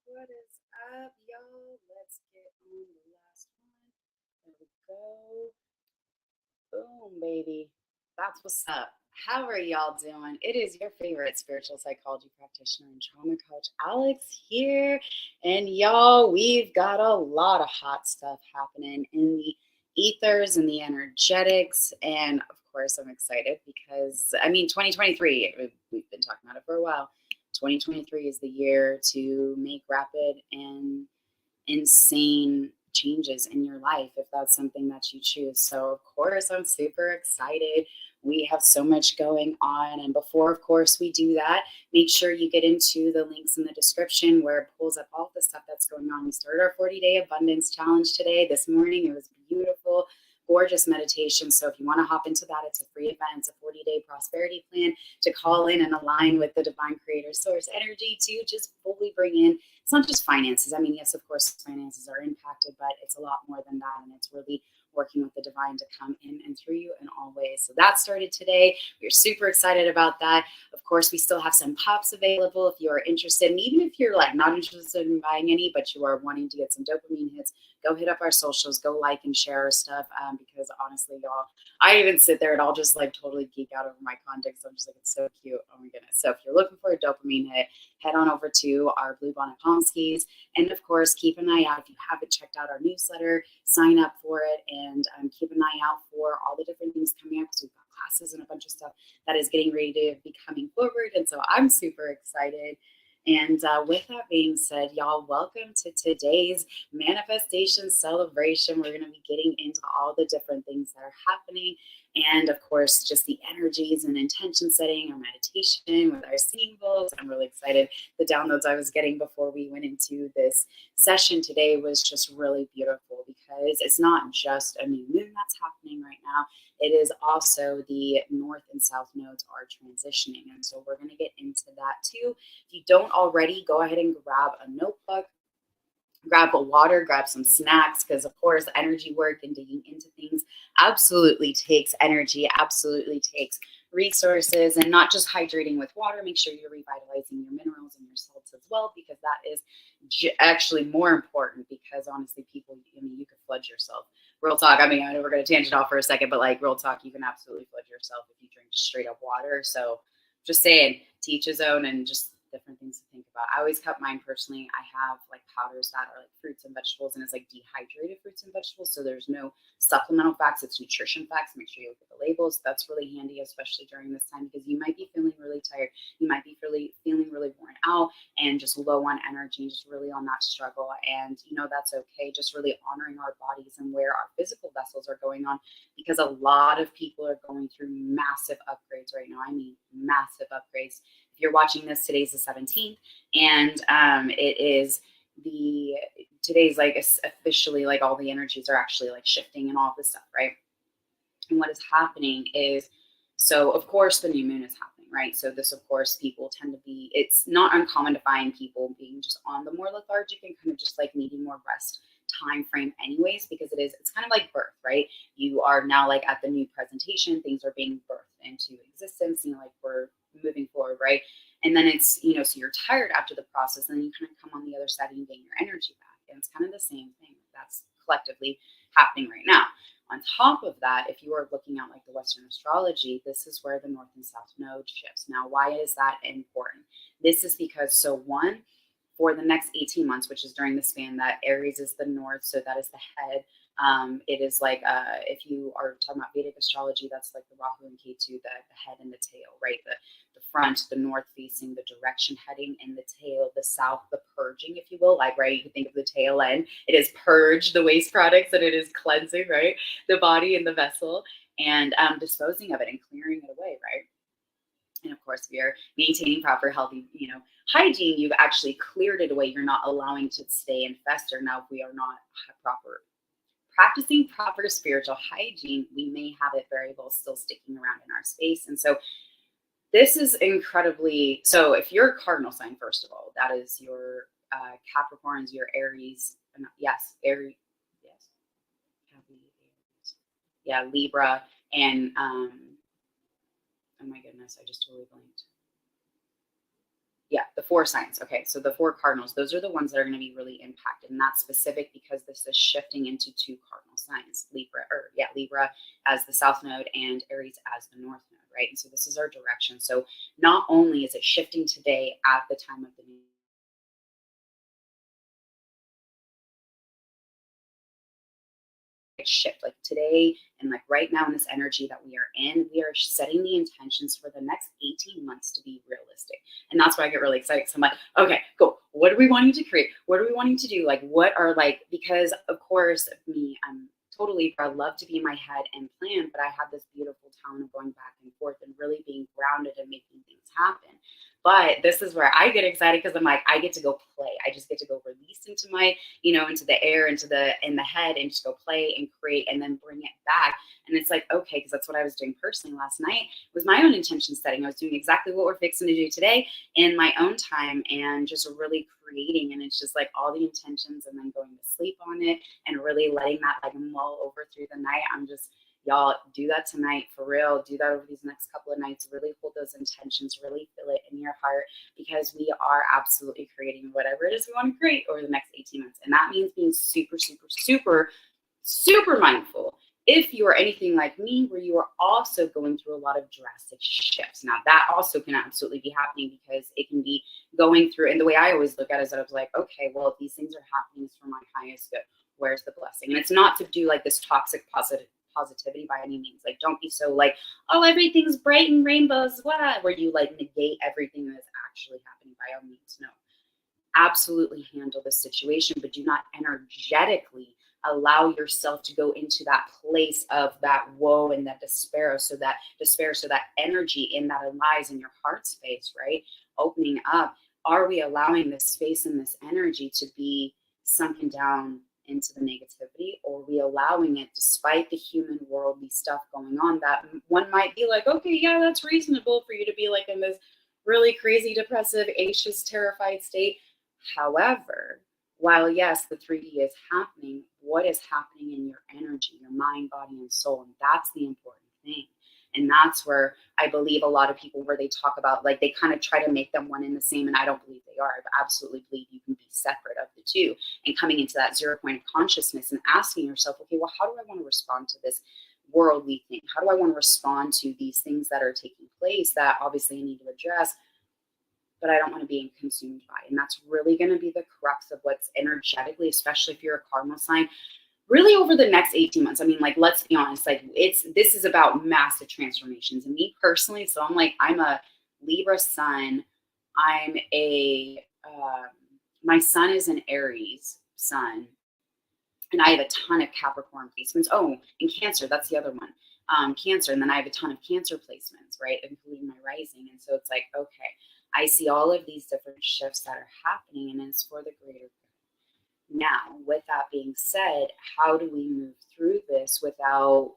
What is up, y'all? Let's get on the last one. There we go. Boom, baby. That's what's up. How are y'all doing? It is your favorite spiritual psychology practitioner and trauma coach, Alex, here. And y'all, we've got a lot of hot stuff happening in the ethers and the energetics. And of course, I'm excited because, 2023, we've been talking about it for a while. 2023 is the year to make rapid and insane changes in your life if that's something that you choose. So of course I'm super excited. We have so much going on, and before of course we do that, make sure you get into the links in the description where it pulls up all the stuff that's going on. We started our 40-day abundance challenge today. This morning it was beautiful, gorgeous meditation. So if you want to hop into that, it's a free event. It's a 40-day prosperity plan to call in and align with the divine creator source energy to just fully bring in. It's not just finances. Yes, of course, finances are impacted, but it's a lot more than that. And it's really working with the divine to come in and through you in all ways. So that started today. We're super excited about that. Of course, we still have some pops available if you are interested. And even if you're not interested in buying any, but you are wanting to get some dopamine hits, go hit up our socials, go like and share our stuff. Because honestly, y'all, I even sit there and I'll just totally geek out over my content. So I'm just it's so cute. Oh my goodness. So if you're looking for a dopamine hit, head on over to our Blue Bonnet Pomskies. And of course, keep an eye out. If you haven't checked out our newsletter, sign up for it and keep an eye out for all the different things coming up because we've got classes and a bunch of stuff that is getting ready to be coming forward. And so I'm super excited. And with that being said, y'all, welcome to today's manifestation celebration. We're going to be getting into all the different things that are happening. And of course, just the energies and intention setting, our meditation with our singing bowls. I'm really excited. The downloads I was getting before we went into this session today was just really beautiful because it's not just a new moon that's happening right now. It is also the north and south nodes are transitioning. And so we're going to get into that too. If you don't already, go ahead and grab a notebook, grab a water, grab some snacks, because of course energy work and digging into things absolutely takes energy, absolutely takes resources, and not just hydrating with water. Make sure you're revitalizing your minerals and your salts as well, because that is actually more important, because honestly, people, I mean, you could flood yourself. Real talk. I mean, I know we're going to tangent off for a second, but like real talk, you can absolutely flood yourself if you drink just straight up water. So just saying, to each his own, and just different things to think about. I always cut mine personally. I have like powders that are like fruits and vegetables, and it's like dehydrated fruits and vegetables. So there's no supplemental facts, it's nutrition facts. Make sure you look at the labels. That's really handy, especially during this time, because you might be feeling really tired. You might be feeling really worn out and just low on energy and just really on that struggle. And you know, that's okay. Just really honoring our bodies and where our physical vessels are going on, because a lot of people are going through massive upgrades right now. I mean, massive upgrades. If you're watching this, today's the 17th, and it is today's like officially like all the energies are actually like shifting and all this stuff, right? And what is happening is, so of course the new moon is happening, right? So this, of course, people tend to be, it's not uncommon to find people being just on the more lethargic and kind of just like needing more rest time frame anyways, because it's kind of like birth, right? You are now like at the new presentation, things are being birthed into existence, you know, like we're moving forward, right? And then it's, you know, so you're tired after the process, and then you kind of come on the other side and you gain your energy back. And it's kind of the same thing that's collectively happening right now. On top of that, if you are looking at like the Western astrology, this is where the North and South node shifts. Now, why is that important? This is because, so one, for the next 18 months, which is during the span that Aries is the north, so that is the head. It is like, if you are talking about Vedic astrology, that's like the Rahu and Ketu, the head and the tail, right? The front, the north facing, the direction heading, and the tail, the south, the purging, if you will. Like, right, you can think of the tail end. It is purge the waste products, and it is cleansing, right? The body and the vessel, and disposing of it and clearing it away, right? And of course, if you're maintaining proper healthy, you know, hygiene, you've actually cleared it away. You're not allowing to stay and fester. Now, if we are not practicing proper spiritual hygiene, we may have it very well still sticking around in our space. And so this is incredibly, so if you're a cardinal sign, first of all, that is your Capricorns, your Aries, yes, Aries, yes, yeah, Libra, and oh my goodness, I just totally blanked. Yeah, the 4 signs. Okay, so the 4 cardinals, those are the ones that are going to be really impacted. And that's specific because this is shifting into 2 cardinal signs, Libra as the south node and Aries as the north node, right? And so this is our direction. So not only is it shifting today at the time of the new shift, like today and like right now in this energy that we are in, we are setting the intentions for the next 18 months to be realistic. And that's why I get really excited. So I'm like, okay, cool. What are we wanting to create? What are we wanting to do? Like, what are like, because of course me, I'm totally, I love to be in my head and plan, but I have this beautiful talent of going back and forth and really being grounded and making things happen. But this is where I get excited, because I'm like, I get to go play. I just get to go release into my, you know, into the air, in the head, and just go play and create and then bring it back. And it's like, okay, because that's what I was doing personally last night, was my own intention setting. I was doing exactly what we're fixing to do today in my own time, and just really creating. And it's just like all the intentions, and then going to sleep on it and really letting that like mull over through the night. I'm just, y'all, do that tonight, for real. Do that over these next couple of nights. Really hold those intentions, really feel it in your heart, because we are absolutely creating whatever it is we want to create over the next 18 months. And that means being super, super, super, super mindful. If you are anything like me, where you are also going through a lot of drastic shifts. Now, that also can absolutely be happening, because it can be going through, and the way I always look at it is that I was like, okay, well, if these things are happening, it's for my highest good. Where's the blessing? And it's not to do like this toxic positivity by any means. Like, don't be so like, oh, everything's bright and rainbows, what? Where you like negate everything that is actually happening. By all means, no. Absolutely handle the situation, but do not energetically allow yourself to go into that place of that woe and that despair. So that energy in that lies in your heart space, right? Opening up. Are we allowing this space and this energy to be sunken down into the negativity, or are we allowing it, despite the human worldly stuff going on, that one might be like, okay, yeah, that's reasonable for you to be like in this really crazy, depressive, anxious, terrified state. However, while yes, the 3D is happening, what is happening in your energy, your mind, body, and soul? And that's the important thing. And that's where I believe a lot of people, where they talk about, like, they kind of try to make them one and the same. And I don't believe they are. I absolutely believe you can be separate of the two, and coming into that 0 point of consciousness and asking yourself, okay, well, how do I want to respond to this worldly thing? How do I want to respond to these things that are taking place that obviously I need to address, but I don't want to be consumed by? And that's really going to be the crux of what's energetically, especially if you're a cardinal sign, really over the next 18 months. I mean, like, let's be honest, like, this is about massive transformations. And me personally, so I'm a Libra sun. I'm a, my sun is an Aries sun, and I have a ton of Capricorn placements. Oh, and Cancer, that's the other one. Cancer, and then I have a ton of Cancer placements, right, including my rising. And so it's like, okay, I see all of these different shifts that are happening, and it's for the greater good. Now, with that being said, how do we move through this without,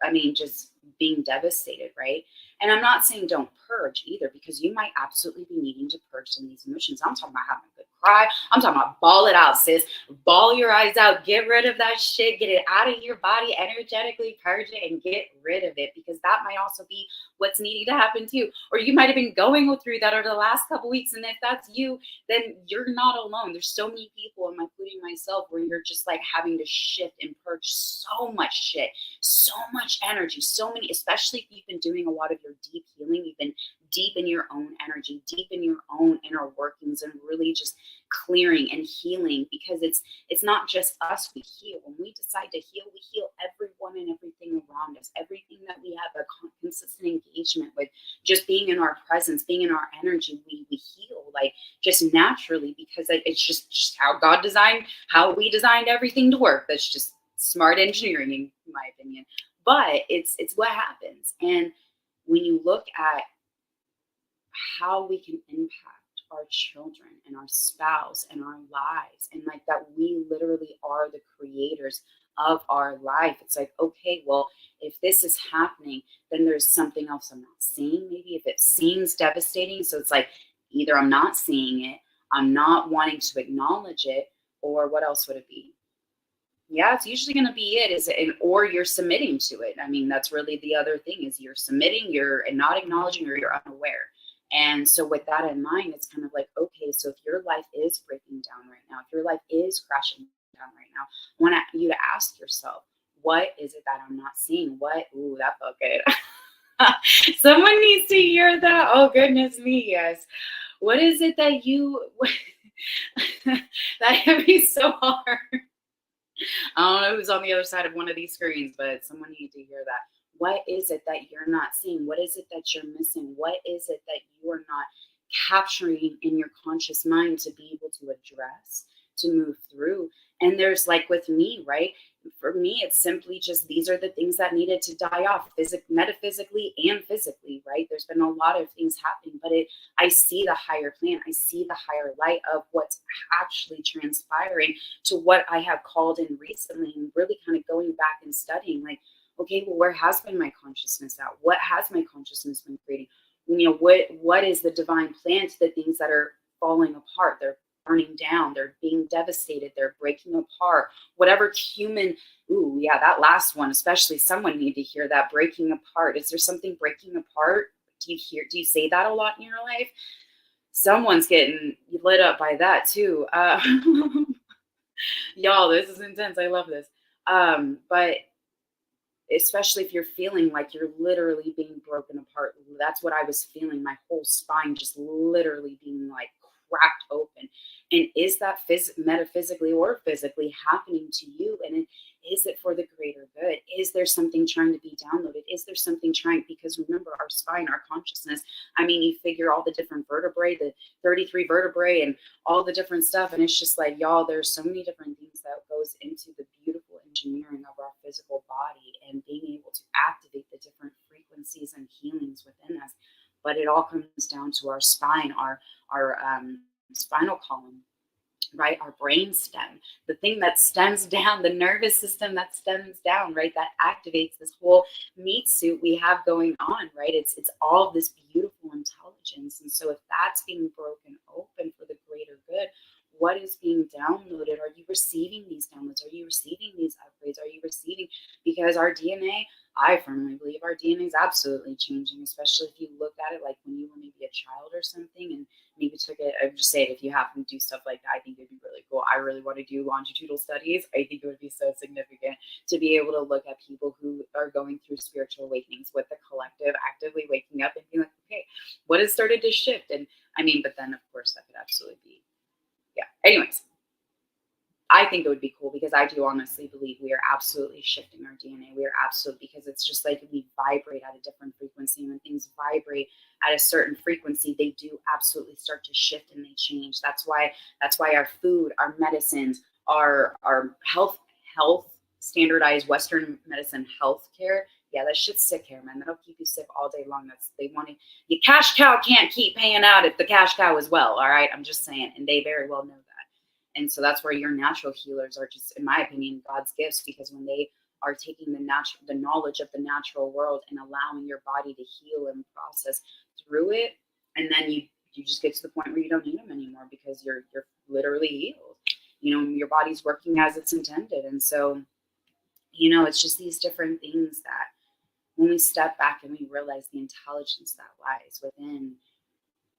I mean, just being devastated, right? And I'm not saying don't purge either, because you might absolutely be needing to purge some of these emotions. I'm talking about having a good cry. I'm talking about ball it out, sis. Ball your eyes out. Get rid of that shit. Get it out of your body energetically. Purge it and get rid of it, because that might also be what's needing to happen too. Or you might have been going through that over the last couple weeks. And if that's you, then you're not alone. There's so many people, including myself, where you're just like having to shift and purge so much shit, so much energy, so many, especially if you've been doing a lot of your deep healing. You've been deep in your own energy, deep in your own inner workings, and really just clearing and healing, because it's not just us. We heal. When we decide to heal, we heal everyone and everything around us, everything that we have a consistent engagement with, just being in our presence, being in our energy. We heal, like, just naturally, because it's just how God designed, how we designed everything to work. That's just smart engineering, in my opinion. But it's what happens. And when you look at how we can impact our children and our spouse and our lives, and like that we literally are the creators of our life, it's like, okay, well, if this is happening, then there's something else I'm not seeing. Maybe if it seems devastating, so it's like, either I'm not seeing it, I'm not wanting to acknowledge it, or what else would it be? Yeah, it's usually going to be or you're submitting to it. I mean, that's really the other thing, is you're submitting, you're not acknowledging, or you're unaware. And so with that in mind, it's kind of like, okay, so if your life is breaking down right now, if your life is crashing down right now, I want you to ask yourself, what is it that I'm not seeing? Ooh, that felt good. Someone needs to hear that. Oh, goodness me, yes. What is it that that hit me so hard? I don't know who's on the other side of one of these screens, but someone needs to hear that. What is it that you're not seeing? What is it that you're missing? What is it that you are not capturing in your conscious mind to be able to address, to move through? And there's, like, with me, right? For me, it's simply just, these are the things that needed to die off, metaphysically and physically, right? There's been a lot of things happening, but I see the higher plan. I see the higher light of what's actually transpiring, to what I have called in recently, and really kind of going back and studying, like, okay, well, where has been my consciousness at? What has my consciousness been creating? What is the divine plan to the things that are falling apart? They're burning down, they're being devastated, they're breaking apart. Whatever human, ooh, yeah, that last one, especially, someone need to hear that, breaking apart. Is there something breaking apart? Do you say that a lot in your life? Someone's getting lit up by that too. Y'all, this is intense. I love this. But especially if you're feeling like you're literally being broken apart. That's what I was feeling. My whole spine just literally being like cracked open. And is that metaphysically or physically happening to you? And is it for the greater good? Is there something trying to be downloaded? Is there something trying? Because remember, our spine, our consciousness, I mean, you figure all the different vertebrae, the 33 vertebrae, and all the different stuff. And it's just like, y'all, there's so many different things that goes into the beautiful engineering of our physical body, and being able to activate the different frequencies and healings within us. But it all comes down to our spine, our spinal column, right? Our brain stem, the thing that stems down, the nervous system that stems down, right? That activates this whole meat suit we have going on, right? It's all this beautiful intelligence. And so if that's being broken open for the greater good, what is being downloaded? Are you receiving these downloads? Are you receiving these upgrades? Are you receiving, because our DNA, I firmly believe our DNA is absolutely changing, especially if you look at it like when you were maybe a child or something and maybe took it. I would just say it, if you happen to do stuff like that, I think it'd be really cool. I really want to do longitudinal studies. I think it would be so significant to be able to look at people who are going through spiritual awakenings with the collective actively waking up and being like, okay, what has started to shift? And I mean, but then of course that could absolutely be, yeah. Anyways, I think it would be cool because I do honestly believe we are absolutely shifting our DNA. We are absolutely, because it's just like we vibrate at a different frequency. And when things vibrate at a certain frequency, they do absolutely start to shift and they change. That's why our food, our medicines, our health standardized Western medicine healthcare. Yeah, that shit's sick here, man. That'll keep you sick all day long. They want to. Your cash cow can't keep paying out if the cash cow is well. All right, I'm just saying, and they very well know that. And so that's where your natural healers are just, in my opinion, God's gifts, because when they are taking the knowledge of the natural world and allowing your body to heal and process through it, and then you just get to the point where you don't need them anymore because you're literally healed. Your body's working as it's intended. And so, it's just these different things that when we step back and we realize the intelligence that lies within,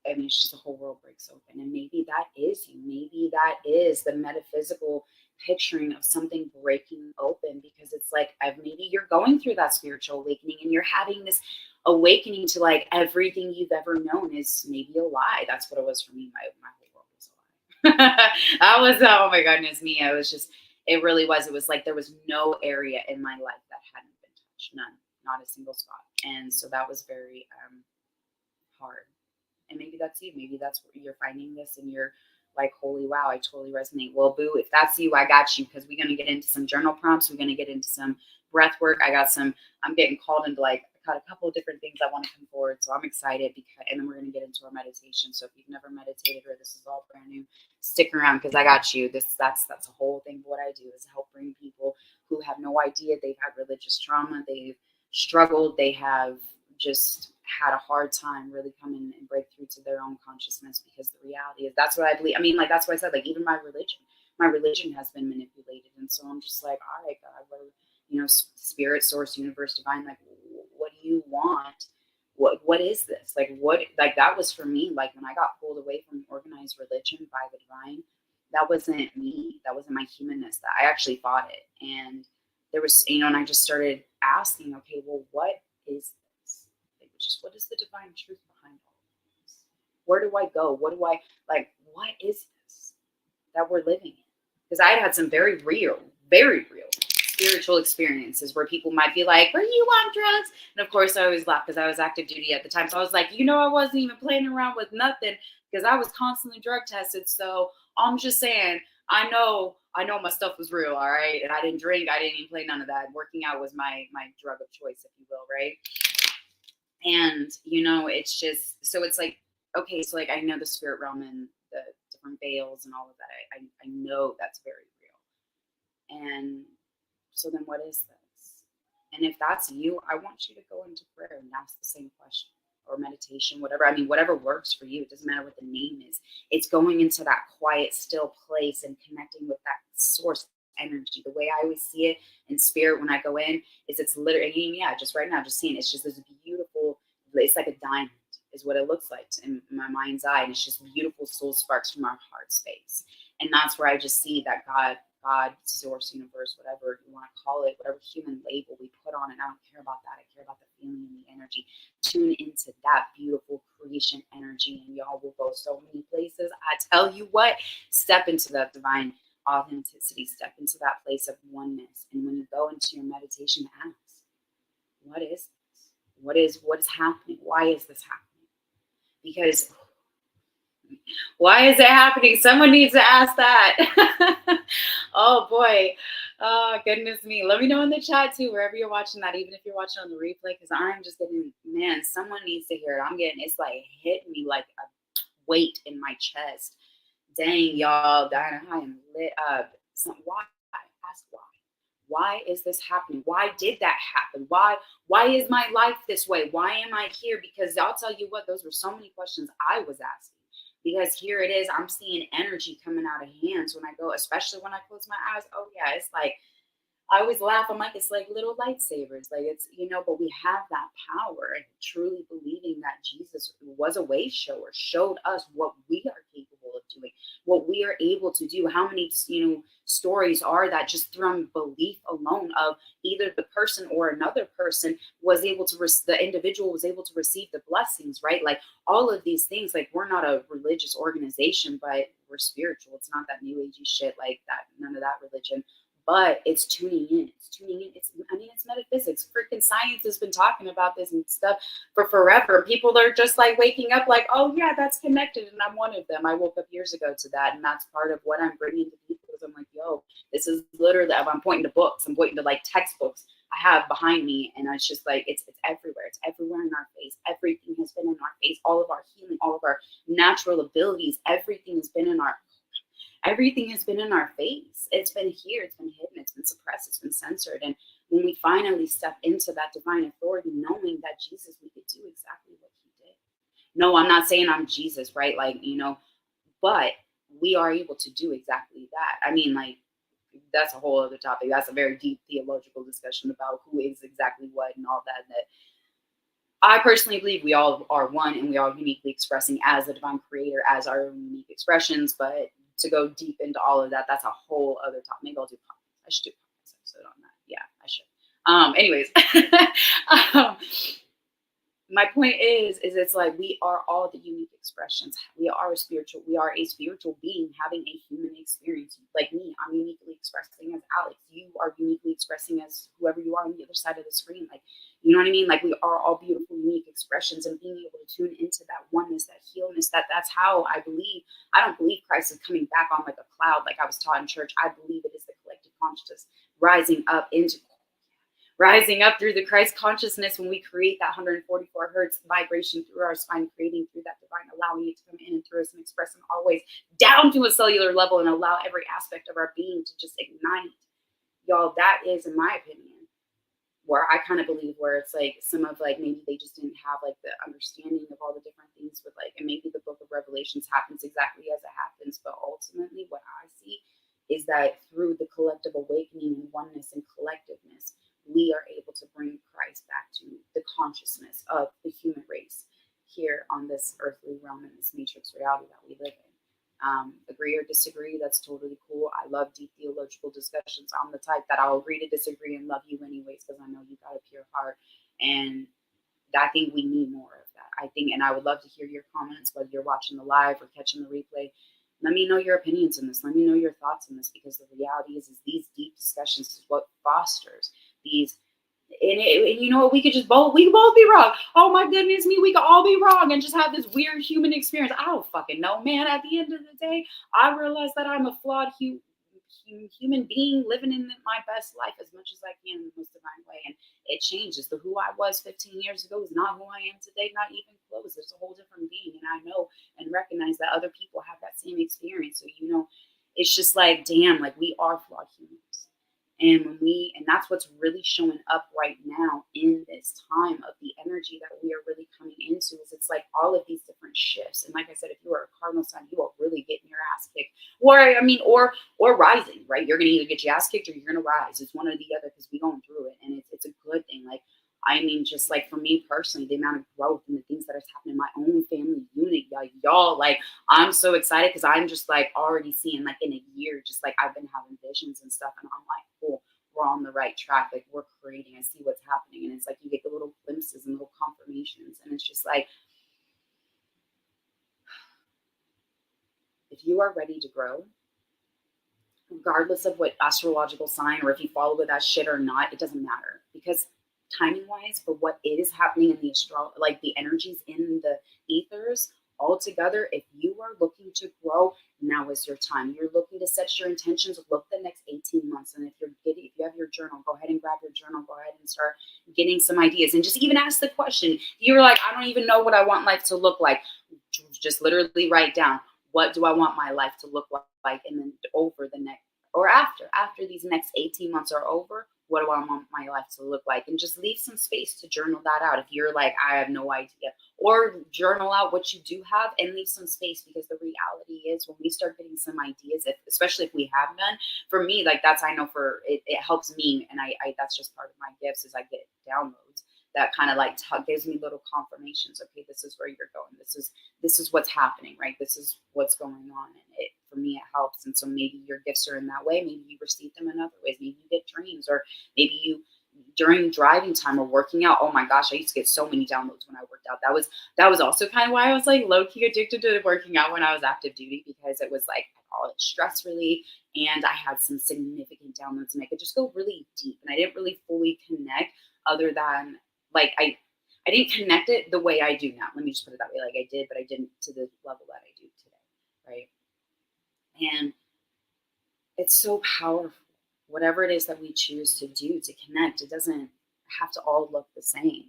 I mean, it's just the whole world breaks open. And maybe that is you. Maybe that is the metaphysical picturing of something breaking open, because it's like, maybe you're going through that spiritual awakening and you're having this awakening to like everything you've ever known is maybe a lie. That's what it was for me. My whole world was a lie. That was, oh my goodness me. It really was. It was like there was no area in my life that hadn't been touched. None, not a single spot. And so that was very hard. And maybe that's you. Maybe that's where you're finding this and you're like, holy wow, I totally resonate. Well, boo, if that's you, I got you, because we're going to get into some journal prompts. We're going to get into some breath work. I'm getting called into I got a couple of different things I want to come forward. So I'm excited and then we're going to get into our meditation. So if you've never meditated or this is all brand new, stick around because I got you. That's a whole thing. What I do is help bring people who have no idea they've had religious trauma. They've struggled. They have just had a hard time really coming and break through to their own consciousness, because the reality is, that's what I believe. I mean, that's why I said, even my religion has been manipulated. And so I'm just like, all right, God, spirit, source, universe, divine, what do you want? What is this? That was for me, when I got pulled away from organized religion by the divine, that wasn't me. That wasn't my humanness. That I actually fought it. And there was, and I just started asking, okay, well, what is what is the divine truth behind all of this? Where do I go? What is this that we're living in? Because I had some very real spiritual experiences where people might be like, were you on drugs? And of course I always laugh because I was active duty at the time. So I was like, I wasn't even playing around with nothing because I was constantly drug tested. So I'm just saying, I know my stuff was real, all right? And I didn't drink, I didn't even play none of that. Working out was my drug of choice, if you will, right? And, it's just, so it's like, okay, so I know the spirit realm and the different veils and all of that. I know that's very real. And so then what is this? And if that's you, I want you to go into prayer and ask the same question, or meditation, whatever. I mean, whatever works for you. It doesn't matter what the name is. It's going into that quiet, still place and connecting with that source energy. The way I always see it in spirit when I go in is it's literally, just right now, just seeing it's just this beautiful, it's like a diamond is what it looks like in my mind's eye. And it's just beautiful soul sparks from our heart space. And that's where I just see that God, source, universe, whatever you want to call it, whatever human label we put on it. I don't care about that. I care about the feeling and the energy. Tune into that beautiful creation energy and y'all will go so many places. I tell you what, step into that divine authenticity, step into that place of oneness. And when you go into your meditation, ask, what is this? What is happening? Why is this happening? Because why is it happening? Someone needs to ask that. Oh boy. Oh goodness me. Let me know in the chat too, wherever you're watching that, even if you're watching on the replay, because I'm just getting, man, someone needs to hear it. It's hitting me like a weight in my chest. Dang, y'all, I am lit up. So why? Ask why. Why is this happening? Why did that happen? Why is my life this way? Why am I here? Because I'll tell you what, those were so many questions I was asking. Because here it is, I'm seeing energy coming out of hands when I go, especially when I close my eyes. Oh yeah, it's like I always laugh. I'm like, it's like little lightsabers. Like it's, but we have that power and truly believing that Jesus was a way shower, showed us what we are capable of doing, what we are able to do. How many, stories are that just from belief alone of either the person or another person was able to, the individual was able to receive the blessings, right? Like all of these things, like we're not a religious organization, but we're spiritual. It's not that new agey shit like that, none of that religion, but it's tuning in. It's tuning in. It's metaphysics. Freaking science has been talking about this and stuff for forever. People are just like waking up like, oh yeah, that's connected. And I'm one of them. I woke up years ago to that. And that's part of what I'm bringing to people is I'm like, yo, this is literally, I'm pointing to books. I'm pointing to like textbooks I have behind me. And it's just like, it's everywhere. It's everywhere in our face. Everything has been in our face. All of our healing, all of our natural abilities, everything has been in our face. It's been here, it's been hidden, it's been suppressed, it's been censored. And when we finally step into that divine authority, knowing that Jesus, we could do exactly what he did. No, I'm not saying I'm Jesus, right? Like, but we are able to do exactly that. I mean, like, that's a whole other topic. That's a very deep theological discussion about who is exactly what and all that. That I personally believe we all are one and we are uniquely expressing as the divine creator, as our own unique expressions. But to go deep into all of that, that's a whole other topic. Maybe I'll do podcasts. I should do a podcast episode on that. Yeah, I should. Anyways, my point is it's like we are all the unique expressions. We are a spiritual being having a human experience. Like me, I'm uniquely expressing as Alex. You are uniquely expressing as whoever you are on the other side of the screen. Like, you know what I mean? Like we are all beautiful, unique expressions, and being able to tune into that oneness, that healness, that's how I believe. I don't believe Christ is coming back on like a cloud like I was taught in church. I believe it is the collective consciousness rising up through the Christ consciousness when we create that 144 hertz vibration through our spine, creating through that divine, allowing it to come in and through us and express and always down to a cellular level and allow every aspect of our being to just ignite. Y'all, that is, in my opinion, where I kind of believe where it's like some of like maybe they just didn't have like the understanding of all the different things with like, and maybe the book of Revelations happens exactly as it happens, but ultimately what I see is that through the collective awakening and oneness and collectiveness, we are able to bring Christ back to the consciousness of the human race here on this earthly realm and this matrix reality that we live in. Agree or disagree, that's totally cool. I love deep theological discussions. I'm the type that I'll agree to disagree and love you anyways because I know you got a pure heart. And I think we need more of that. I think, and I would love to hear your comments, whether you're watching the live or catching the replay. Let me know your opinions on this. Let me know your thoughts on this, because the reality is these deep discussions is what fosters these. And you know what? We could both be wrong. Oh my goodness me, we could all be wrong and just have this weird human experience. I don't fucking know, man. At the end of the day, I realize that I'm a flawed human being living in my best life as much as I can in the most divine way. And it changes. The who I was 15 years ago is not who I am today, not even close. There's a whole different being. And I know and recognize that other people have that same experience. So, it's just like, damn, like we are flawed humans. And that's what's really showing up right now in this time of the energy that we are really coming into, is it's like all of these different shifts. And like I said, if you are a cardinal sign, you are really getting your ass kicked, or rising, right? You're going to either get your ass kicked or you're going to rise. It's one or the other, because we're going through it. And it's a good thing. Like, I mean, just like for me personally, the amount of growth and the things that has happened in my own family unit, like y'all, like I'm so excited because I'm just like already seeing like in a year, just like I've been having visions and stuff, and I'm like, cool, we're on the right track. Like we're creating, I see what's happening, and it's like you get the little glimpses and little confirmations, and it's just like, if you are ready to grow, regardless of what astrological sign or if you follow with that shit or not, it doesn't matter, because timing wise for what is happening in the like the energies in the ethers altogether, if you are looking to grow, now is your time. You're looking to set your intentions, look the next 18 months. And if you have your journal, go ahead and grab your journal, go ahead and start getting some ideas, and just even ask the question. You're like, I don't even know what I want life to look like. Just literally write down, what do I want my life to look like? And then over the next, or after these next 18 months are over, What do I want my life to look like? And just leave some space to journal that out. If you're like, I have no idea, or journal out what you do have and leave some space, because the reality is when we start getting some ideas, especially if we have none, for me, like that's, I know for it helps me. And I that's just part of my gifts is I get downloads that kind of like gives me little confirmations. Okay, this is where you're going. This is what's happening, right? This is what's going on. And it, for me, it helps. And so maybe your gifts are in that way. Maybe you receive them in other ways. Maybe you get dreams, or maybe you, during driving time or working out. Oh my gosh, I used to get so many downloads when I worked out. That was also kind of why I was like low key addicted to working out when I was active duty, because it was like all stress relief, and I had some significant downloads, and I could just go really deep. And I didn't really fully connect, other than like I didn't connect it the way I do now. Let me just put it that way. Like I did, but I didn't to the level that I do today, right? And it's so powerful. Whatever it is that we choose to do to connect, it doesn't have to all look the same.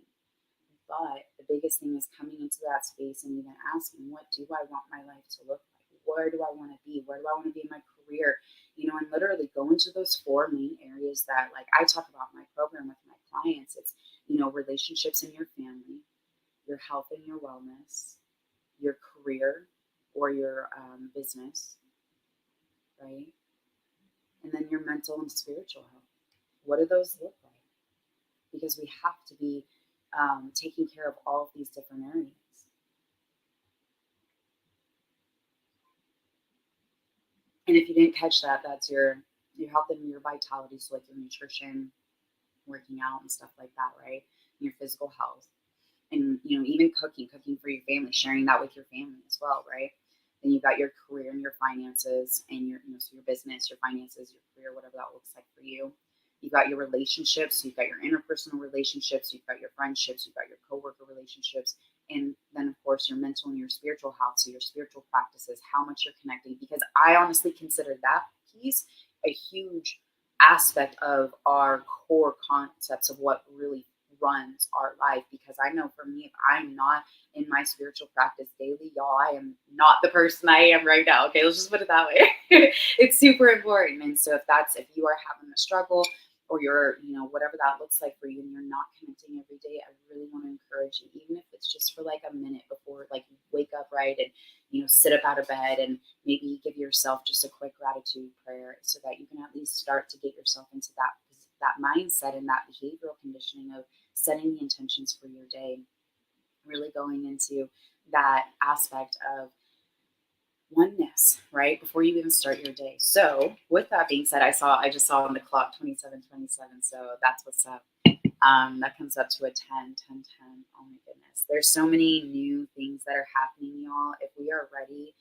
But the biggest thing is coming into that space and even asking, what do I want my life to look like? Where do I want to be? Where do I want to be in my career? And literally go into those 4 main areas that, like, I talk about in my program with my clients. It's, relationships in your family, your health and your wellness, your career or your business, right? And then your mental and spiritual health. What do those look like? Because we have to be taking care of all of these different areas. And if you didn't catch that, that's your health and your vitality, so like your nutrition, working out and stuff like that, right? And your physical health. And even cooking for your family, sharing that with your family as well, right? Then you've got your career and your finances, and your so your business, your finances, your career, whatever that looks like for you. You've got your relationships, so you've got your interpersonal relationships, you've got your friendships, you've got your coworker relationships, and then of course your mental and your spiritual health, so your spiritual practices, how much you're connecting. Because I honestly consider that piece a huge aspect of our core concepts of what really runs our life. Because I know for me, if I'm not in my spiritual practice daily, y'all, I am not the person I am right now. Okay, let's just put it that way. It's super important. And so if you are having a struggle, or you're, whatever that looks like for you, and you're not connecting every day, I really want to encourage you, even if it's just for like a minute before, like, you wake up, right? And, sit up out of bed, and maybe give yourself just a quick gratitude prayer, so that you can at least start to get yourself into that mindset and that behavioral conditioning of setting the intentions for your day, really going into that aspect of oneness, right? Before you even start your day. So with that being said, I just saw on the clock 27:27. So that's what's up. That comes up to a 10. Oh my goodness. There's so many new things that are happening, y'all. If we are ready,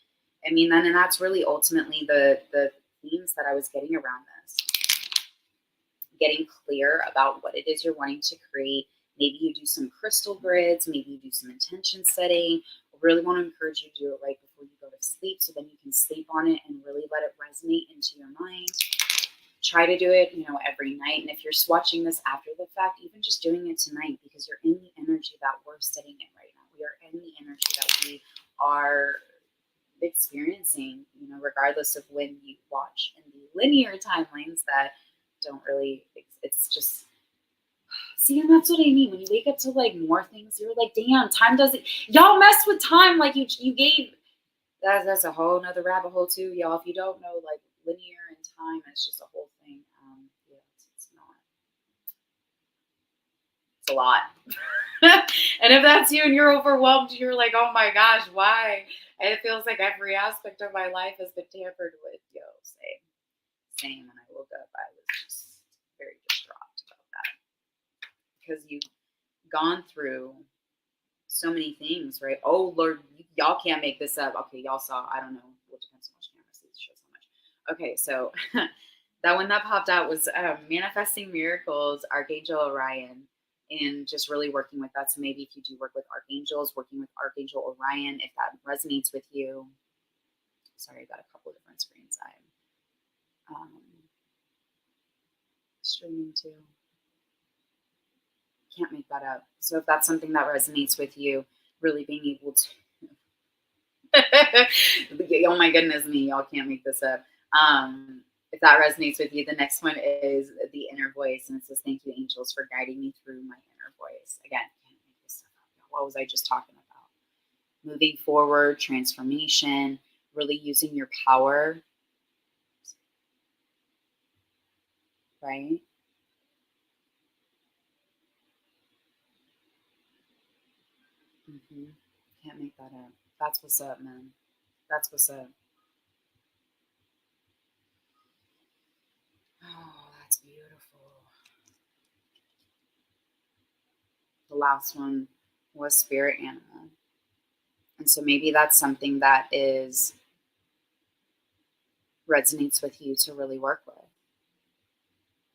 and that's really ultimately the themes that I was getting around this. Getting clear about what it is you're wanting to create. Maybe you do some crystal grids, maybe you do some intention setting. I really want to encourage you to do it right before you go to sleep, so then you can sleep on it and really let it resonate into your mind. Try to do it, every night. And if you're watching this after the fact, even just doing it tonight, because you're in the energy that we're sitting in right now. We are in the energy that we are experiencing, regardless of when you watch in the linear timelines that don't really, it's just, see, and that's what I mean. When you wake up to like more things, you're like, damn, time doesn't, y'all mess with time. Like you gave, that's a whole nother rabbit hole too, y'all. If you don't know, like, linear and time, it's just a whole thing. Yeah, it's not, it's a lot. And if that's you and you're overwhelmed, you're like, oh my gosh, why? And it feels like every aspect of my life has been tampered with. Yo, same. When I woke up, I was just very distraught about that, because you've gone through so many things, right? Oh Lord, y'all can't make this up. Okay, y'all saw, I don't know, it depends on which camera sees, shows how much. Okay, so that one that popped out was Manifesting Miracles, Archangel Orion, and just really working with that. So maybe if you do work with archangels, working with Archangel Orion, if that resonates with you. Sorry, I got a couple of different screens I'm streaming to. Can't make that up. So if that's something that resonates with you, really being able to, oh my goodness me, y'all can't make this up. If that resonates with you, the next one is the inner voice. And it says, thank you, angels, for guiding me through my inner voice. Again, can't make this stuff up. What was I just talking about? Moving forward, transformation, really using your power, right? hmm Can't make that up. That's what's up, man. That's what's up. Oh, that's beautiful. The last one was spirit animal. And so maybe that's something that is resonates with you to really work with.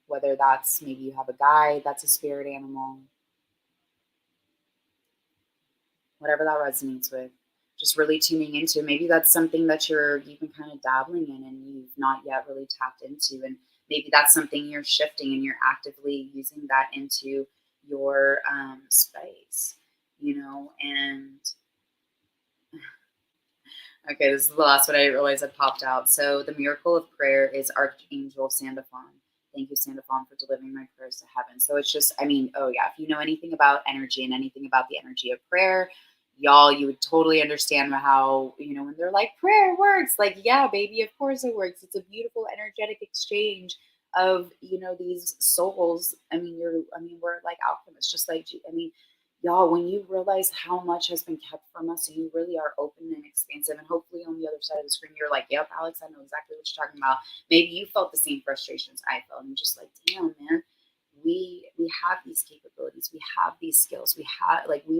Whether that's maybe you have a guide that's a spirit animal, whatever that resonates with, just really tuning into. Maybe that's something that you've been kind of dabbling in and you've not yet really tapped into. And maybe that's something you're shifting and you're actively using that into your space, and okay, this is the last one I didn't realize had popped out. So the miracle of prayer is Archangel Sandalphon. Thank you, Sandalphon, for delivering my prayers to heaven. So it's just, oh yeah, if you know anything about energy and anything about the energy of prayer, y'all, you would totally understand how, when they're like, prayer works. Like, yeah, baby, of course it works. It's a beautiful energetic exchange of, these souls. We're like alchemists, just like, y'all, when you realize how much has been kept from us, and you really are open and expansive, and hopefully on the other side of the screen, you're like, yep, Alex, I know exactly what you're talking about. Maybe you felt the same frustrations I felt, and you're just like, damn, man, we have these capabilities, we have these skills, we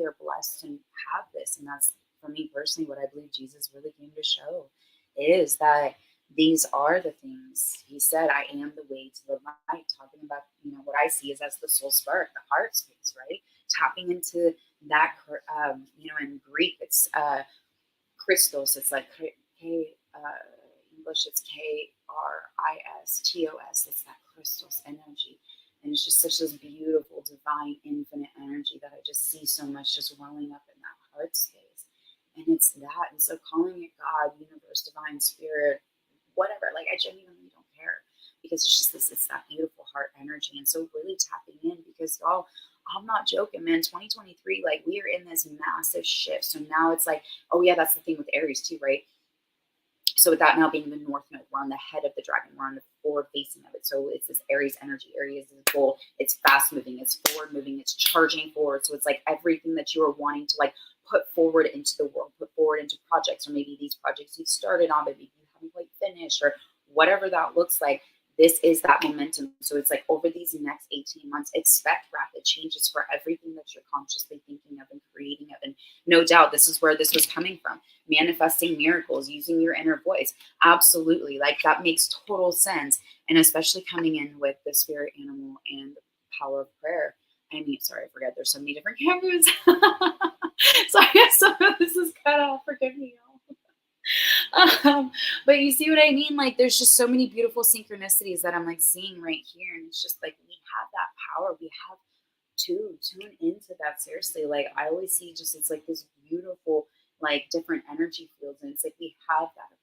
are blessed to have this, and that's for me personally what I believe Jesus really came to show is that these are the things he said. I am the way to the light. Talking about what I see is as the soul spark, the heart space, right? Tapping into that, in Greek, it's Christos. It's like English, it's Kristos. It's that Christos energy. And it's just such this beautiful, divine, infinite energy that I just see so much just welling up in that heart space. And it's that. And so calling it God, universe, divine spirit, whatever, like I genuinely don't care because it's that beautiful heart energy. And so really tapping in because y'all, I'm not joking, man. 2023, like we are in this massive shift. So now it's like, oh yeah, that's the thing with Aries too, right? So with that now being the north node, we're on the head of the dragon, we're on the forward facing of it. So it's this Aries energy. Aries is goal. It's fast moving, it's forward moving, it's charging forward. So it's like everything that you are wanting to like put forward into the world, put forward into projects, or maybe these projects you've started on, but maybe you haven't quite finished, or whatever that looks like. This is that momentum. So it's like over these next 18 months, expect rapid changes for everything that you're consciously thinking of and creating of. And no doubt this is where this was coming from. Manifesting miracles, using your inner voice. Absolutely. Like that makes total sense. And especially coming in with the spirit animal and the power of prayer. Sorry, I forget. There's so many different cameras. Sorry, some of this is cut off. Forgive me, y'all. But you see what I mean? Like there's just so many beautiful synchronicities that I'm like seeing right here. And it's just like we have that power. We have to tune into that seriously. Like I always see just it's like this beautiful, like different energy fields. And it's like we have that ability.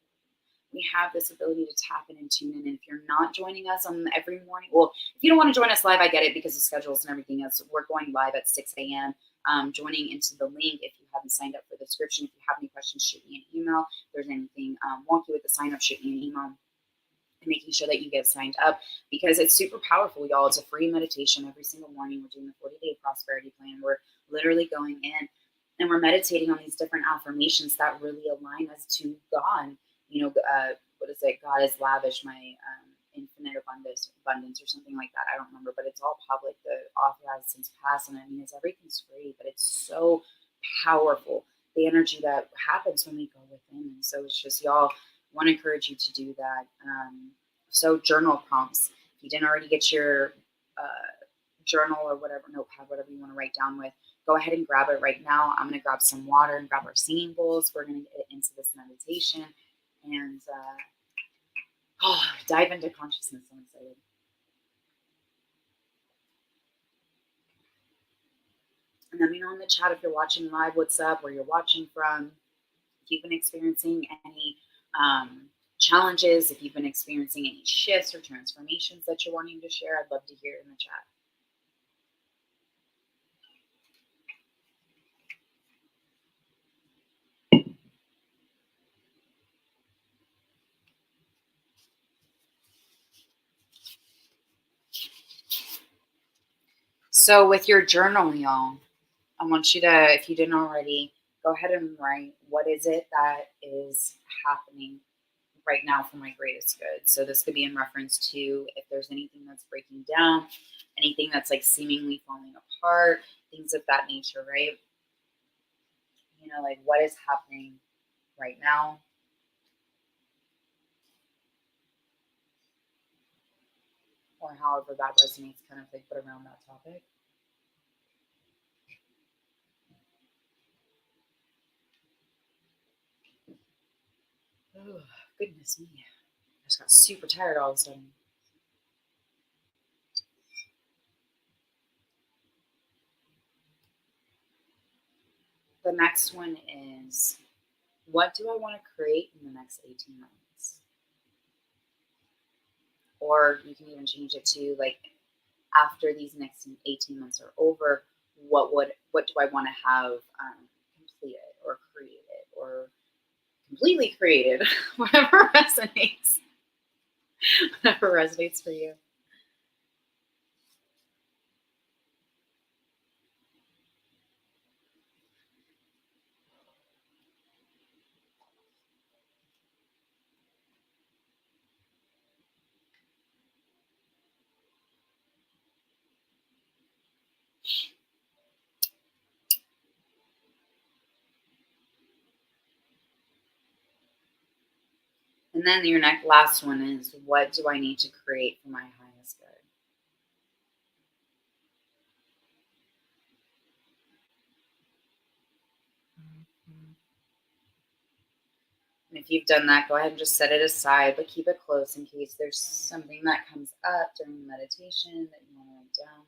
We have this ability to tap in and tune in. And if you're not joining us on every morning, well, if you don't want to join us live, I get it because of schedules and everything else. We're going live at 6 a.m. Joining into the link if you haven't signed up for the subscription. If you have any questions, shoot me an email. If there's anything wonky with the sign up, shoot me an email. And making sure that you get signed up because it's super powerful, y'all. It's a free meditation every single morning. We're doing the 40-day prosperity plan. We're literally going in and we're meditating on these different affirmations that really align us to God. What is it? God is lavish, my infinite abundance or something like that. I don't remember, but it's all public. The author has since passed, and everything's free, but it's so powerful. The energy that happens when we go within, and so it's just y'all. Want to encourage you to do that. So journal prompts. If you didn't already get your journal or whatever, notepad, whatever you want to write down with, go ahead and grab it right now. I'm going to grab some water and grab our singing bowls. We're going to get into this meditation and dive into consciousness. I'm excited. And let me know in the chat if you're watching live, what's up, where you're watching from, if you've been experiencing any challenges, if you've been experiencing any shifts or transformations that you're wanting to share, I'd love to hear it in the chat. So with your journal, y'all, I want you to, if you didn't already, go ahead and write, what is it that is happening right now for my greatest good? So this could be in reference to if there's anything that's breaking down, anything that's like seemingly falling apart, things of that nature, right? You know, like what is happening right now? Or however that resonates, kind of like put around that topic. Oh, goodness me. I just got super tired all of a sudden. The next one is, what do I want to create in the next 18 months? Or you can even change it to like, after these next 18 months are over, what do I want to have completed or created or completely created? Whatever resonates. Whatever resonates for you. And then your last one is, what do I need to create for my highest good? And if you've done that, go ahead and just set it aside, but keep it close in case there's something that comes up during the meditation that you want to write down.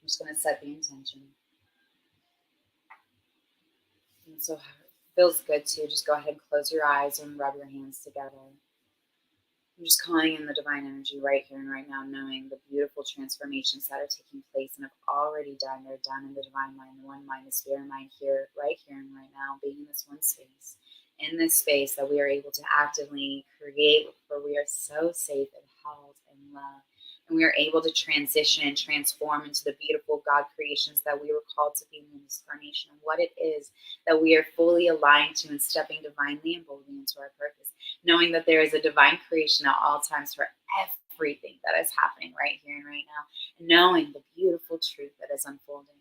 I'm just going to set the intention. And so it feels good to just go ahead and close your eyes and rub your hands together. I'm just calling in the divine energy right here and right now, knowing the beautiful transformations that are taking place and have already done. They're done in the divine mind, the one mind, the spirit mind here, right here and right now, being in this one space. In this space that we are able to actively create, where we are so safe and held and loved. And we are able to transition and transform into the beautiful God creations that we were called to be in this incarnation, and what it is that we are fully aligned to and stepping divinely and boldly into our purpose. Knowing that there is a divine creation at all times for everything that is happening right here and right now. Knowing the beautiful truth that is unfolding.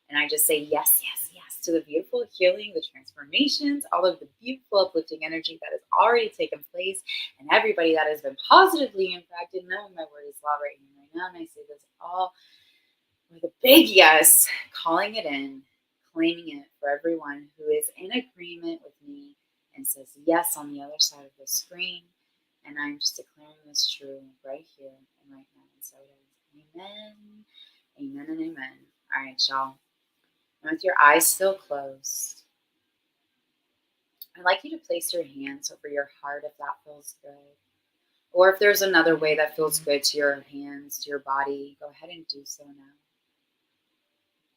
And I just say yes, yes, yes to the beautiful healing, the transformations, all of the beautiful uplifting energy that has already taken place, and everybody that has been positively impacted, knowing my word is law right here and right now. And I say this all with a big yes, calling it in, claiming it for everyone who is in agreement with me and says yes on the other side of the screen. And I'm just declaring this true right here and right now. And so it is. Amen. Amen and amen. All right, y'all. And with your eyes still closed, I'd like you to place your hands over your heart if that feels good. Or if there's another way that feels good to your hands, to your body, go ahead and do so now.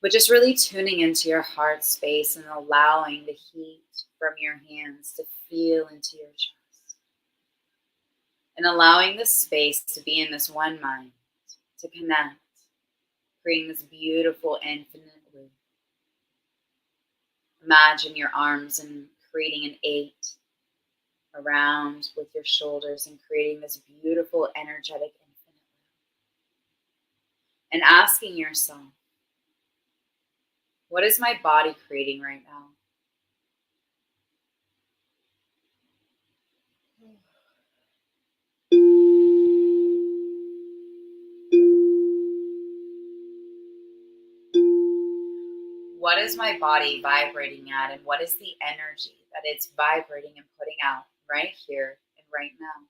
But just really tuning into your heart space and allowing the heat from your hands to feel into your chest. And allowing the space to be in this one mind, to connect, creating this beautiful infinite loop. Imagine your arms and creating an 8 around with your shoulders and creating this beautiful energetic infinite loop. And asking yourself, what is my body creating right now? What is my body vibrating at, and what is the energy that it's vibrating and putting out right here and right now?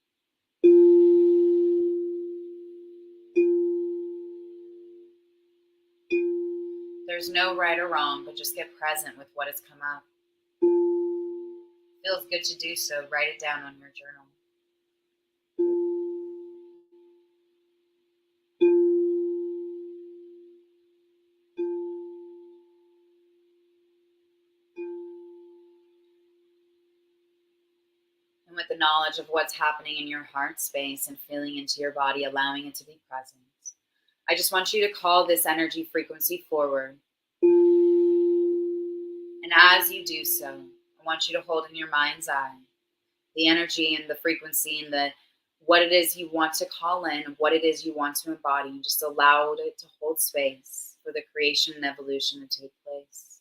There's no right or wrong, but just get present with what has come up. feels good to do so, write it down on your journal. And with the knowledge of what's happening in your heart space and feeling into your body, allowing it to be present, I just want you to call this energy frequency forward. And as you do so, I want you to hold in your mind's eye the energy and the frequency and what it is you want to call in, what it is you want to embody, and just allow it to hold space for the creation and evolution to take place.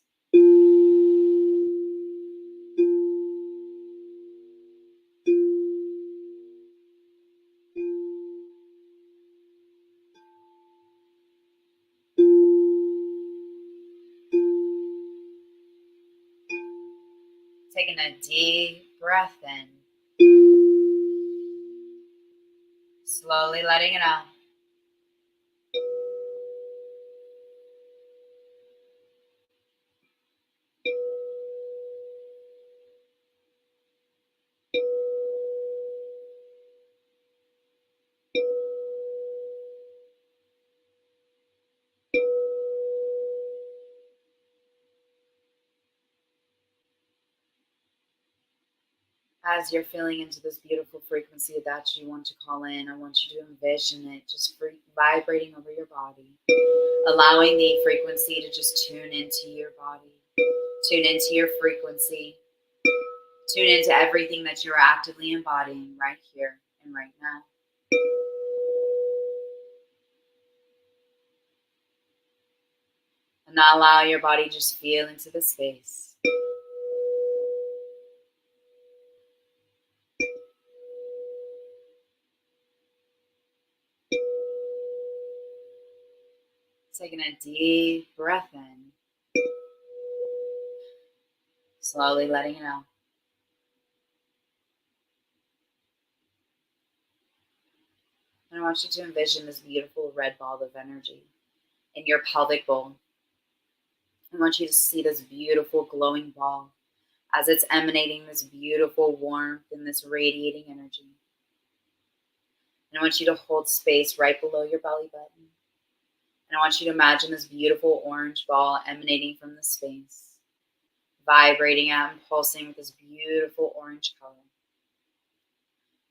Taking a deep breath in, slowly letting it out. As you're feeling into this beautiful frequency that you want to call in, I want you to envision it just vibrating over your body, allowing the frequency to just tune into your body, tune into your frequency, tune into everything that you're actively embodying right here and right now. And now allow your body just feel into the space. Taking a deep breath in, slowly letting it out. And I want you to envision this beautiful red ball of energy in your pelvic bowl. I want you to see this beautiful glowing ball as it's emanating this beautiful warmth and this radiating energy. And I want you to hold space right below your belly button. And I want you to imagine this beautiful orange ball emanating from the space, vibrating out and pulsing with this beautiful orange color.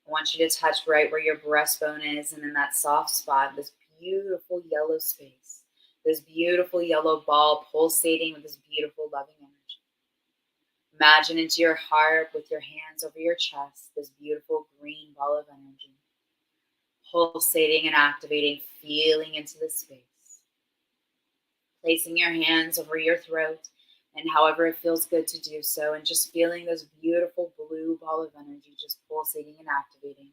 I want you to touch right where your breastbone is, and in that soft spot, this beautiful yellow space, this beautiful yellow ball pulsating with this beautiful loving energy. Imagine into your heart with your hands over your chest, this beautiful green ball of energy, pulsating and activating, feeling into the space. Placing your hands over your throat and however it feels good to do so, and just feeling this beautiful blue ball of energy just pulsating and activating,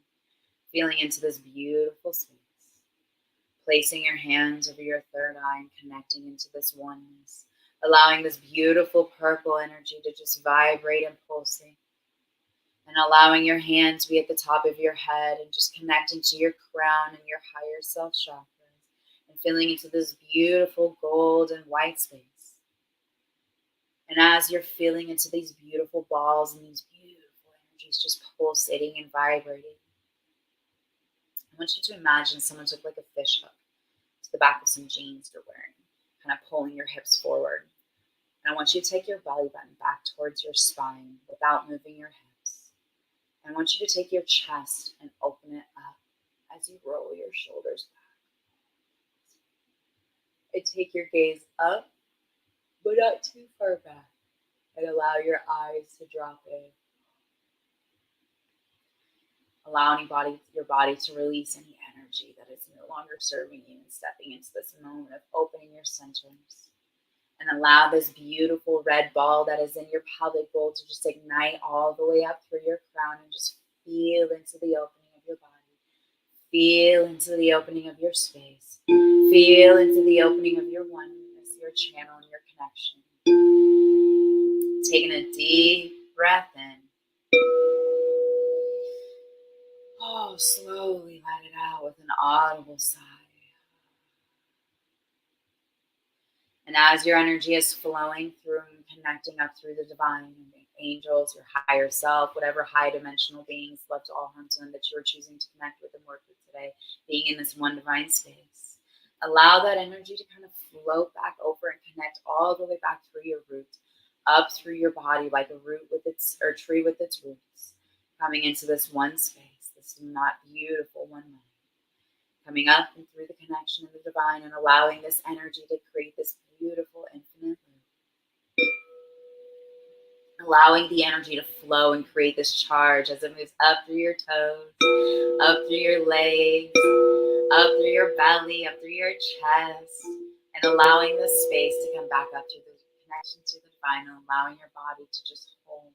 feeling into this beautiful space. Placing your hands over your third eye and connecting into this oneness, allowing this beautiful purple energy to just vibrate and pulsate, and allowing your hands to be at the top of your head and just connecting to your crown and your higher self chakras, and feeling into this beautiful gold and white space. And as you're feeling into these beautiful balls and these beautiful energies just pulsating and vibrating, I want you to imagine someone took like a fish hook to the back of some jeans you're wearing, kind of pulling your hips forward. And I want you to take your belly button back towards your spine without moving your hips. And I want you to take your chest and open it up as you roll your shoulders back. And take your gaze up, but not too far back. And allow your eyes to drop in. Allow your body to release any energy that is no longer serving you, and stepping into this moment of opening your centers. And allow this beautiful red ball that is in your pelvic bowl to just ignite all the way up through your crown, and just feel into the opening of your body. Feel into the opening of your space. Feel into the opening of your oneness, your channel, and your connection. Taking a deep breath in. Oh, slowly let it out with an audible sigh. And as your energy is flowing through and connecting up through the divine, angels, your higher self, whatever high dimensional beings, love to all harm to them, that you're choosing to connect with and work with today, being in this one divine space. Allow that energy to kind of float back over and connect all the way back through your root, up through your body like a root with its, or tree with its roots, coming into this one space, this not beautiful one mind. Coming up and through the connection of the divine and allowing this energy to create this beautiful infinite loop. Allowing the energy to flow and create this charge as it moves up through your toes, up through your legs, up through your belly, up through your chest, and allowing this space to come back up through the connection to the divine and allowing your body to just hold.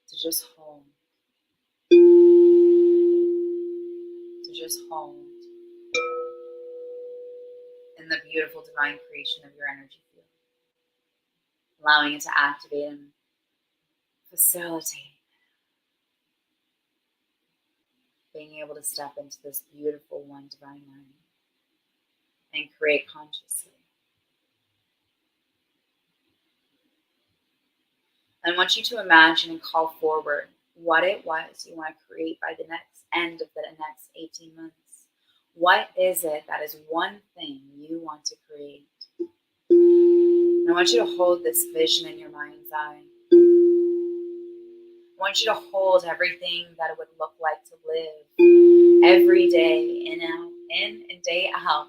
To just hold. To just hold in the beautiful divine creation of your energy field. Allowing it to activate and facilitate. Being able to step into this beautiful one divine mind and create consciously. I want you to imagine and call forward what it was you want to create by the next end of the next 18 months. What is it that is one thing you want to create? And I want you to hold this vision in your mind's eye. I want you to hold everything that it would look like to live every day in and day out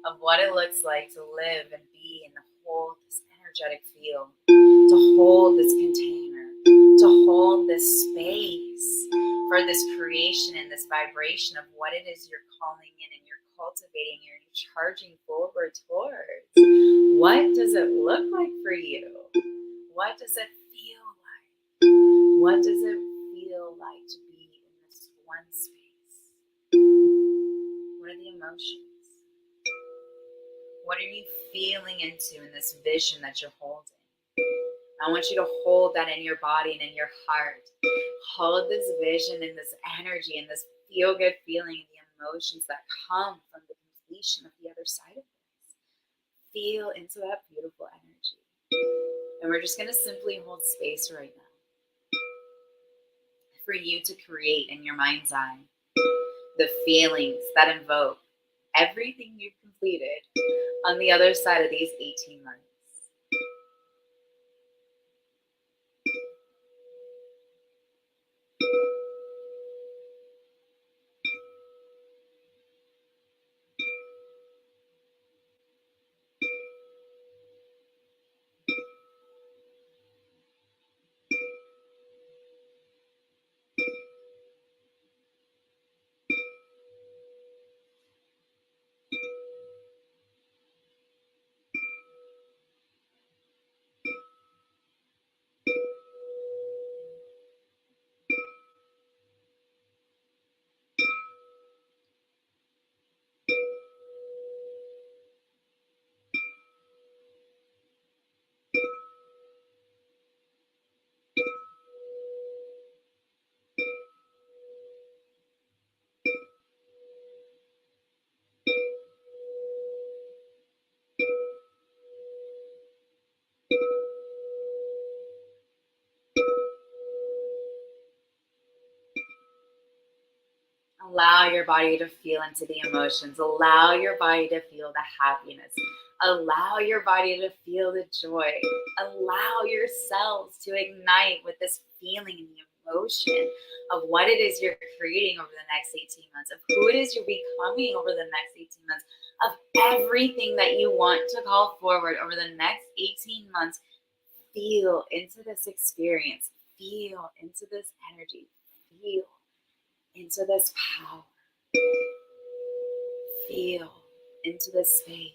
of what it looks like to live and be and hold this energetic field, to hold this container, to hold this space for this creation and this vibration of what it is you're calling in and you're cultivating and you're charging forward towards. What does it look like for you? What does it feel like? What does it feel like to be in this one space? What are the emotions? What are you feeling into in this vision that you're holding? I want you to hold that in your body and in your heart. Hold this vision and this energy and this feel-good feeling and the emotions that come from the completion of the other side of this. Feel into that beautiful energy. And we're just going to simply hold space right now for you to create in your mind's eye the feelings that invoke everything you've completed on the other side of these 18 months. Allow your body to feel into the emotions. Allow your body to feel the happiness. Allow your body to feel the joy. Allow yourselves to ignite with this feeling and the emotion of what it is you're creating over the next 18 months, of who it is you're becoming over the next 18 months, of everything that you want to call forward over the next 18 months. Feel into this experience. Feel into this energy. Feel into this power. Feel into this space.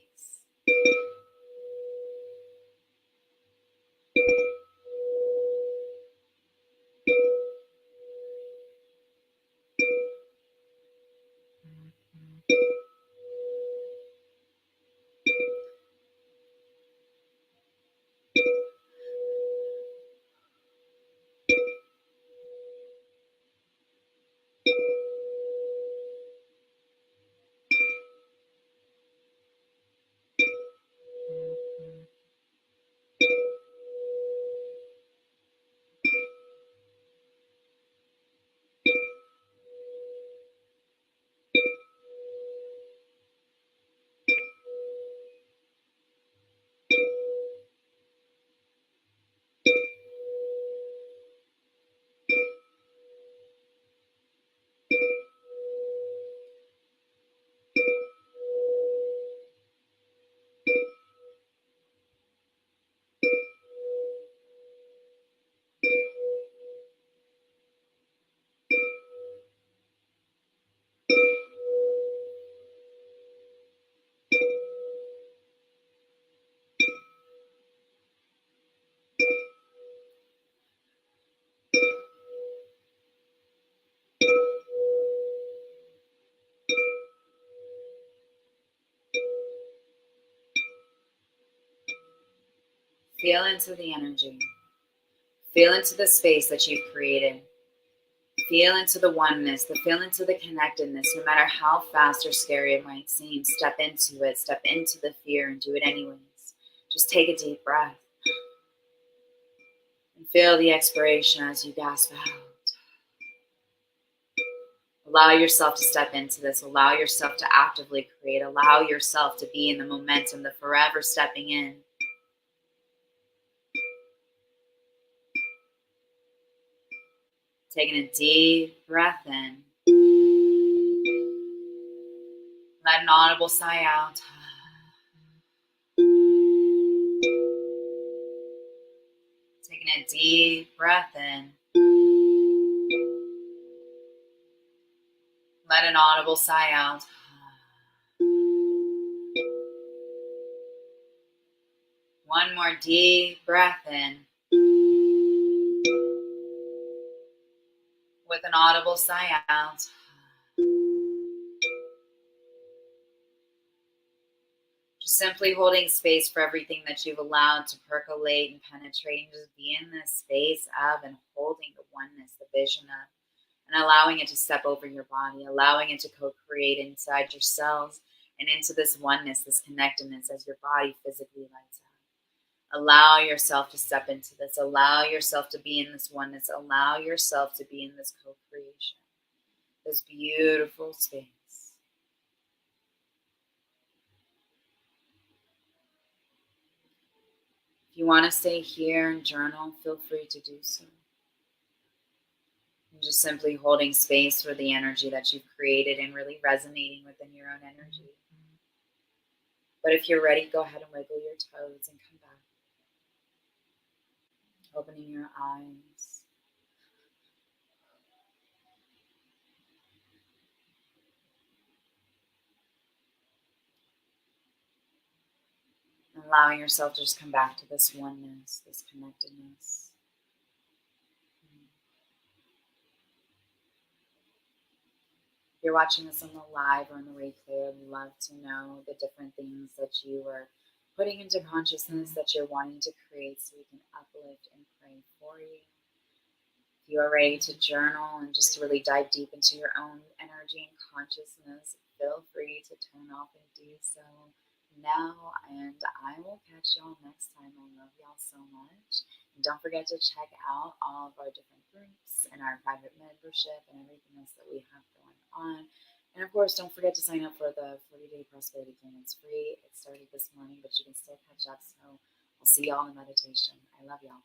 Feel into the energy. Feel into the space that you've created. Feel into the oneness, feel into the connectedness, no matter how fast or scary it might seem. Step into it, step into the fear and do it anyways. Just take a deep breath. And feel the expiration as you gasp out. Allow yourself to step into this. Allow yourself to actively create. Allow yourself to be in the momentum, the forever stepping in. Taking a deep breath in. Let an audible sigh out. Taking a deep breath in. Let an audible sigh out. One more deep breath in. With an audible sigh out. Just simply holding space for everything that you've allowed to percolate and penetrate, and just be in this space of and holding the oneness, the vision of, and allowing it to step over your body, allowing it to co-create inside your cells and into this oneness, this connectedness as your body physically lights up. Allow yourself to step into this. Allow yourself to be in this oneness. Allow yourself to be in this co-creation, this beautiful space. If you want to stay here and journal, feel free to do so. And just simply holding space for the energy that you've created and really resonating within your own energy. But if you're ready, go ahead and wiggle your toes and come back. Opening your eyes. Allowing yourself to just come back to this oneness, this connectedness. If you're watching this on the live or on the replay, I'd love to know the different things that you are putting into consciousness that you're wanting to create so we can uplift and pray for you. If you are ready to journal and just really dive deep into your own energy and consciousness, feel free to turn off and do so now, and I will catch y'all next time. I love y'all so much. And don't forget to check out all of our different groups and our private membership and everything else that we have going on. And of course, don't forget to sign up for the 40-day prosperity plan. It's free. It started this morning, but you can still catch up. So I'll see y'all in meditation. I love y'all.